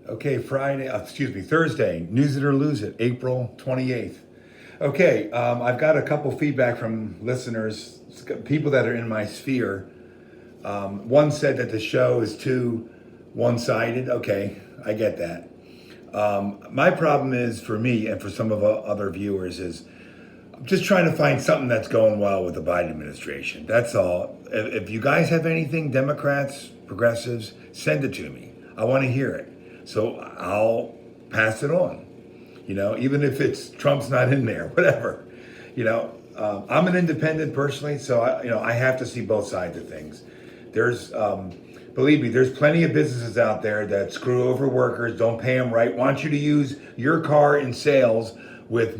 Okay, Thursday, News It or Lose It, April 28th. Okay, I've got a couple feedback from listeners, people that are in my sphere. One said that the show is too one-sided. Okay, I get that. My problem is for me and for some of other viewers is I'm just trying to find something that's going well with the Biden administration. That's all. If you guys have anything, Democrats, progressives, send it to me. I want to hear it. So I'll pass it on. Even if it's Trump's not in there, whatever. I'm an independent personally, so I have to see both sides of things. Believe me, there's plenty of businesses out there that screw over workers, don't pay them right, want you to use your car in sales with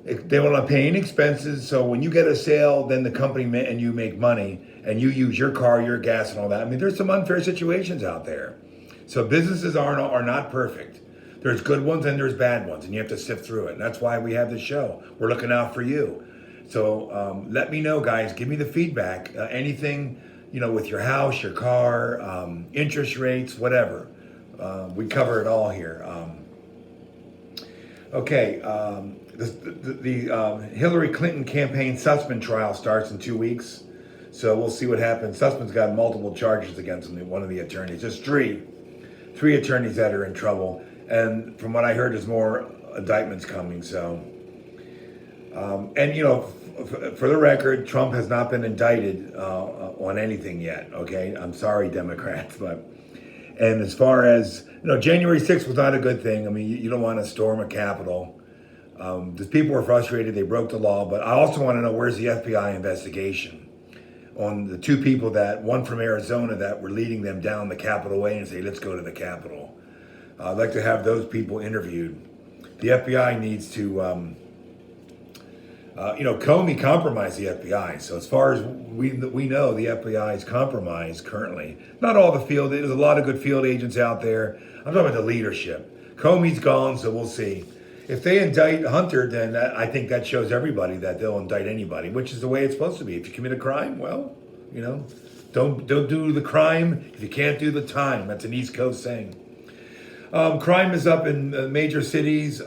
they don't want to pay any expenses. So when you get a sale, then the company and you make money, and you use your car, your gas, and all that. I mean, there's some unfair situations out there. So businesses are not perfect. There's good ones and there's bad ones, and you have to sift through it. And that's why we have this show. We're looking out for you. So let me know, guys. Give me the feedback. Anything, with your house, your car, interest rates, whatever. We cover it all here. Okay. The Hillary Clinton campaign Sussman trial starts in 2 weeks. So we'll see what happens. Sussman's got multiple charges against him, one of the attorneys. Just three attorneys that are in trouble. And from what I heard, there's more indictments coming. So, for the record, Trump has not been indicted on anything yet. Okay, I'm sorry, Democrats, and as far as January 6th was not a good thing. I mean, you don't want to storm a Capitol. The people were frustrated; they broke the law. But I also want to know, where's the FBI investigation on the two people one from Arizona that were leading them down the Capitol Way and say, let's go to the Capitol. I'd like to have those people interviewed. The FBI needs to, Comey compromised the FBI. So as far as we know, the FBI is compromised currently. Not all there's a lot of good field agents out there. I'm talking about the leadership. Comey's gone, so we'll see. If they indict Hunter, then I think that shows everybody that they'll indict anybody, which is the way it's supposed to be. If you commit a crime, well, don't do the crime if you can't do the time. That's an East Coast saying. Crime is up in major cities.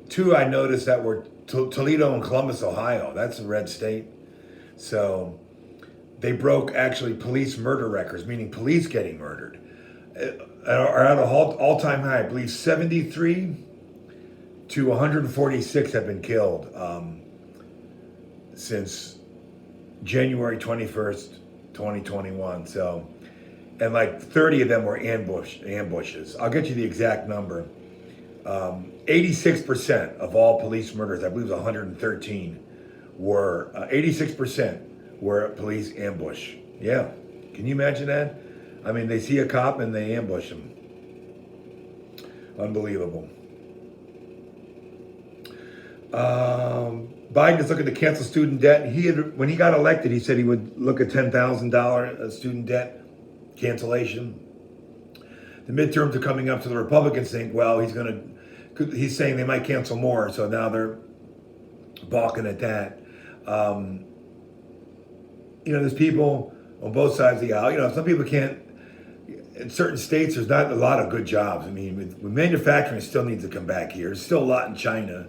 Two I noticed that were Toledo and Columbus, Ohio. That's a red state. So they broke actually police murder records, meaning police getting murdered. Are at an all-time high. I believe 73 to 146 have been killed since January 21st, 2021. So, and like 30 of them were ambushes. I'll get you the exact number. 86% of all police murders, I believe it was 113, were 86% were police ambush. Yeah, can you imagine that? I mean, they see a cop and they ambush him. Unbelievable. Biden is looking to cancel student debt. When he got elected, he said he would look at $10,000 student debt cancellation. The midterms are coming up, so the Republicans think, well, he's saying they might cancel more, so now they're balking at that. There's people on both sides of the aisle. Some people can't. In certain states, there's not a lot of good jobs. I mean, with manufacturing, still needs to come back here. There's still a lot in China,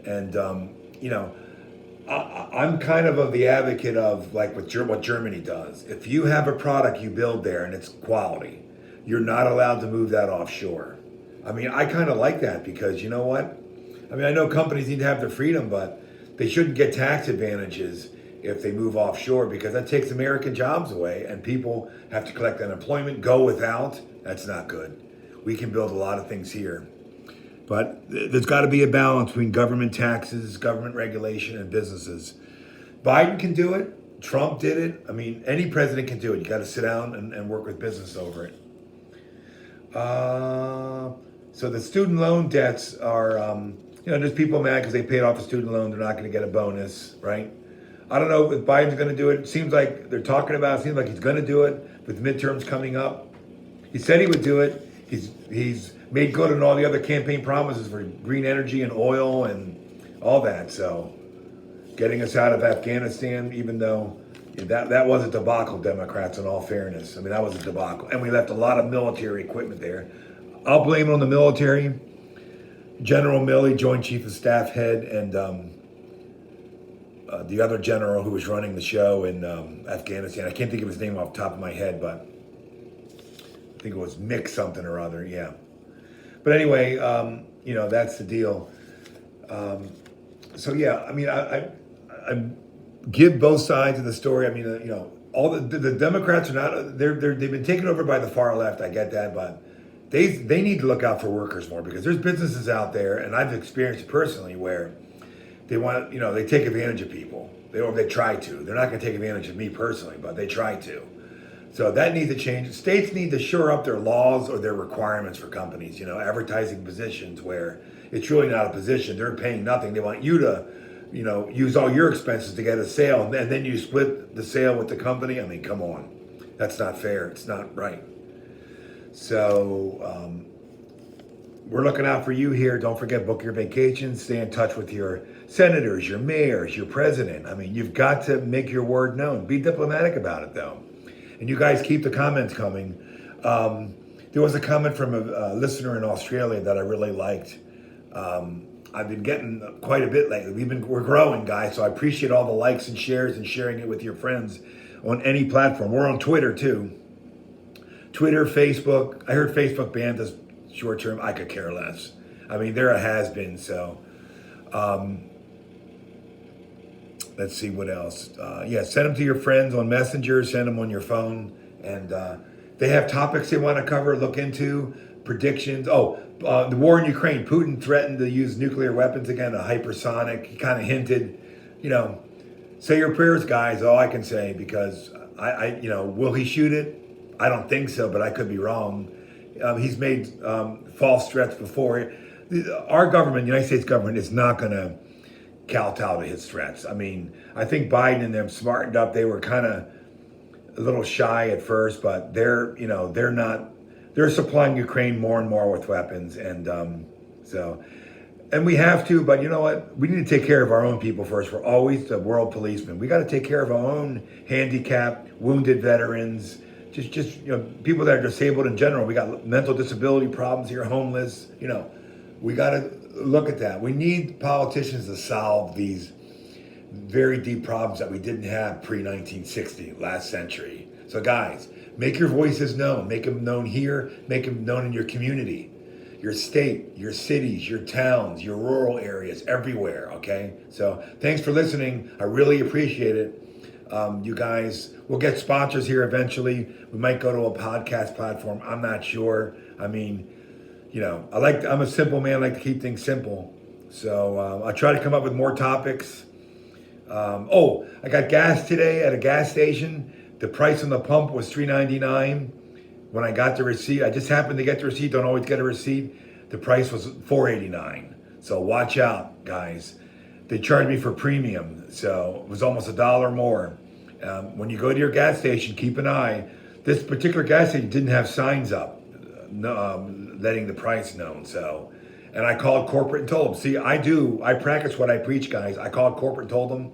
and I'm kind of the advocate of like what Germany does. If you have a product you build there and it's quality, you're not allowed to move that offshore. I mean, I kind of like that because you know what? I mean, I know companies need to have their freedom, but they shouldn't get tax advantages if they move offshore, because that takes American jobs away and people have to collect unemployment, go without. That's not good. We can build a lot of things here. But there's got to be a balance between government taxes, government regulation, and businesses. Biden can do it. Trump did it. I mean, any president can do it. You got to sit down and work with business over it. So the student loan debts are, there's people mad because they paid off a student loan. They're not going to get a bonus, right? I don't know if Biden's going to do it. It seems like they're talking about it. It seems like he's going to do it with midterms coming up. He said he would do it. He's made good on all the other campaign promises for green energy and oil and all that. So getting us out of Afghanistan, even though That was a debacle, Democrats, in all fairness. I mean, that was a debacle. And we left a lot of military equipment there. I'll blame it on the military. General Milley, Joint Chief of Staff head, and the other general who was running the show in Afghanistan. I can't think of his name off the top of my head, but I think it was Mick something or other, yeah. But anyway, that's the deal. So yeah, I mean, I give both sides of the story. I mean, all the Democrats are not, they've been taken over by the far left. I get that, but they need to look out for workers more, because there's businesses out there, and I've experienced it personally, where they want, they take advantage of people. They try to. They're not going to take advantage of me personally, but they try to. So that needs to change. States need to shore up their laws or their requirements for companies, advertising positions where it's really not a position. They're paying nothing. They want you to, use all your expenses to get a sale, and then you split the sale with the company. I mean, come on. That's not fair. It's not right. So we're looking out for you here. Don't forget, book your vacations. Stay in touch with your senators, your mayors, your president. I mean, you've got to make your word known. Be diplomatic about it, though. And you guys keep the comments coming. There was a comment from a listener in Australia that I really liked. I've been getting quite a bit lately. We're growing, guys, so I appreciate all the likes and shares and sharing it with your friends on any platform. We're on Twitter, too. Twitter, Facebook. I heard Facebook banned us short term. I could care less. I mean, there has been, so... let's see what else. Send them to your friends on Messenger. Send them on your phone. And they have topics they want to cover, look into, predictions. The war in Ukraine. Putin threatened to use nuclear weapons again, a hypersonic. He kind of hinted, say your prayers, guys, all I can say, because will he shoot it? I don't think so, but I could be wrong. He's made false threats before. Our government, the United States government, is not going to kowtow to his threats. I mean, I think Biden and them smartened up. They were kind of a little shy at first, but they're supplying Ukraine more and more with weapons. And and we have to, but you know what? We need to take care of our own people first. We're always the world policemen. We got to take care of our own handicapped, wounded veterans, just people that are disabled in general. We got mental disability problems here, homeless. We got to look at that. We need politicians to solve these very deep problems that we didn't have pre-1960, last century. So guys, make your voices known. Make them known here. Make them known in your community, your state, your cities, your towns, your rural areas, everywhere, okay? So thanks for listening. I really appreciate it. You guys, we'll get sponsors here eventually. We might go to a podcast platform. I'm not sure. I mean, I'm a simple man. I like to keep things simple. So I try to come up with more topics. I got gas today at a gas station. The price on the pump was $3.99. When I got the receipt, I just happened to get the receipt. Don't always get a receipt. The price was $4.89. So watch out, guys. They charged me for premium, so it was almost $1 more. When you go to your gas station, keep an eye. This particular gas station didn't have signs up letting the price known. So, and I called corporate and told them. See, I practice what I preach, guys. I called corporate and told them.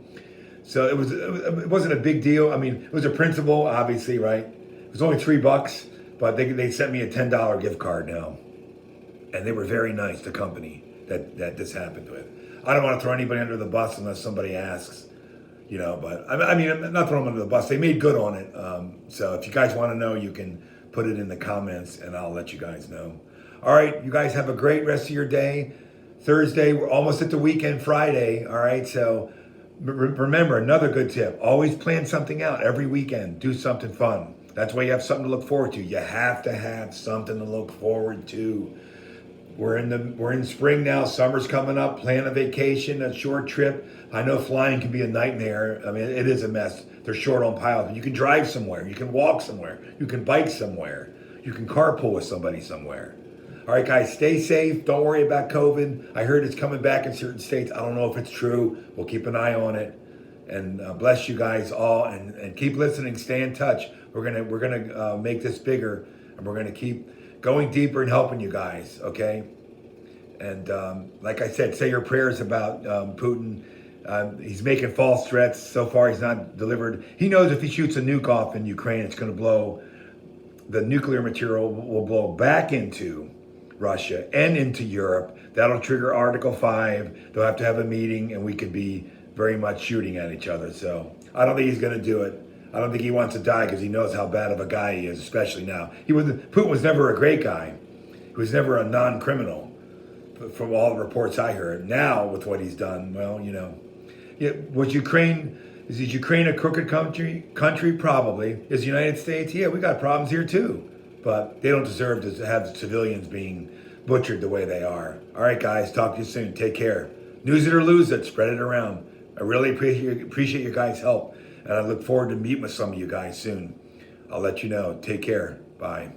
So it wasn't a big deal. I mean, it was a principle, obviously, right? It was only $3, but they sent me a $10 gift card now, and they were very nice. The company that this happened with. I don't want to throw anybody under the bus unless somebody asks, but I mean, I'm not throwing them under the bus. They made good on it. So if you guys want to know, you can put it in the comments and I'll let you guys know. All right, you guys have a great rest of your day. Thursday, we're almost at the weekend, Friday. All right, so remember, another good tip, always plan something out every weekend. Do something fun. That's why you have something to look forward to. You have to have something to look forward to. We're in spring now. Summer's coming up. Plan a vacation, a short trip. I know flying can be a nightmare. I mean, it is a mess. They're short on pilots. You can drive somewhere. You can walk somewhere. You can bike somewhere. You can carpool with somebody somewhere. All right, guys, stay safe. Don't worry about COVID. I heard it's coming back in certain states. I don't know if it's true. We'll keep an eye on it. And bless you guys all. And keep listening. Stay in touch. We're gonna make this bigger, and we're gonna keep going deeper and helping you guys, okay? And like I said, say your prayers about Putin He's making false threats. So far, he's not delivered. He knows if he shoots a nuke off in Ukraine, it's going to blow, the nuclear material will blow back into Russia and into Europe. That'll trigger Article 5. They'll have to have a meeting, and we could be very much shooting at each other. So I don't think he's going to do it. I don't think he wants to die because he knows how bad of a guy he is, especially now. Putin was never a great guy. He was never a non-criminal, from all the reports I heard. Now, with what he's done, well, you know. Yeah, is Ukraine a crooked country? Probably. Is the United States? Yeah, we got problems here too. But they don't deserve to have civilians being butchered the way they are. All right, guys, talk to you soon. Take care. News it or lose it. Spread it around. I really appreciate your guys' help. And I look forward to meeting with some of you guys soon. I'll let you know. Take care. Bye.